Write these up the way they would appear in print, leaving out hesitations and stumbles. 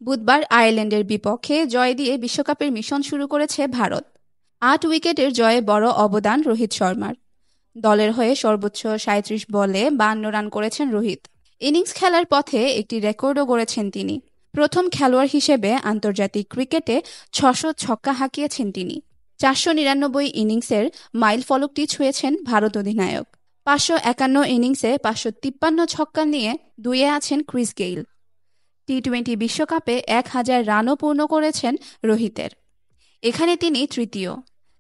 বুধবার আয়ারল্যান্ডের বিপক্ষে জয় দিয়ে বিশ্বকাপের মিশন শুরু করেছে ভারত। ৮ উইকেটের জয়ে বড় অবদান রোহিত শর্মার। দলের হয়ে সর্বোচ্চ ৩৭ বলে ৫২ রান করেছেন রোহিত। ইনিংস খেলার পথে একটি রেকর্ডও গড়েছেন তিনি। প্রথম খেলোয়াড় হিসেবে আন্তর্জাতিক ক্রিকেটে ৬০০ ছক্কা হাঁকিয়েছেন তিনি। ৪৯৯ ইনিংসের মাইল ফলকটি ছুঁয়েছেন ভারত অধিনায়ক। ৫৫১ ইনিংসে ৫৫৩ ছক্কা নিয়ে দুইয়ে আছেন ক্রিস গেইল। টি-২০ বিশ্বকাপে ১,০০০ রানও পূর্ণ করেছেন রোহিতের। এখানে তিনি তৃতীয়।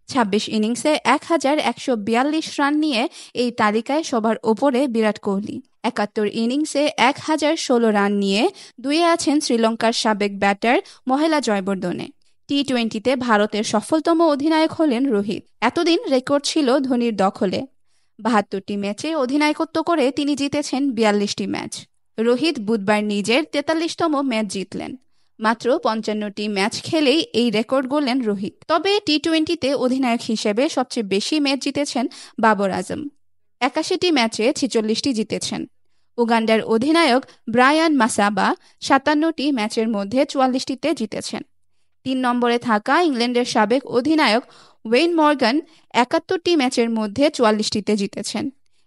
২৬ ইনিংসে ১,১৪২ রান নিয়ে এই তালিকায় সবার ওপরে বিরাট কোহলি। ৭১ ইনিংসে ১,০১৬ রান নিয়ে দুইয়ে আছেন শ্রীলঙ্কার সাবেক ব্যাটার মহেলা জয়বর্ধনে। টি-২০তে ভারতের সফলতম অধিনায়ক হলেন রোহিত। এতদিন রেকর্ড ছিল ধোনির দখলে। ৭২টি ম্যাচে অধিনায়কত্ব করে তিনি জিতেছেন ৪২টি ম্যাচ। রোহিত বুধবার নিজের ৪৩তম ম্যাচ জিতলেন। মাত্র ৫৫টি ম্যাচ খেলেই এই রেকর্ড গড়লেন রোহিত। তবে টি-২০তে অধিনায়ক হিসেবে সবচেয়ে বেশি ম্যাচ জিতেছেন বাবর আজম। ৮১টি ম্যাচে ৪৬টি জিতেছেন। উগান্ডার অধিনায়ক ব্রায়ান মাসাবা ৫৭টি ম্যাচের মধ্যে ৪৪টিতে জিতেছেন। ৩ নম্বরে থাকা ইংল্যান্ডের সাবেক অধিনায়ক ওয়েন মর্গান ৭১টি ম্যাচের মধ্যে ৪৪টিতে জিতেছেন।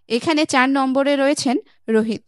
এখানে ৪ নম্বরে রয়েছেন রোহিত।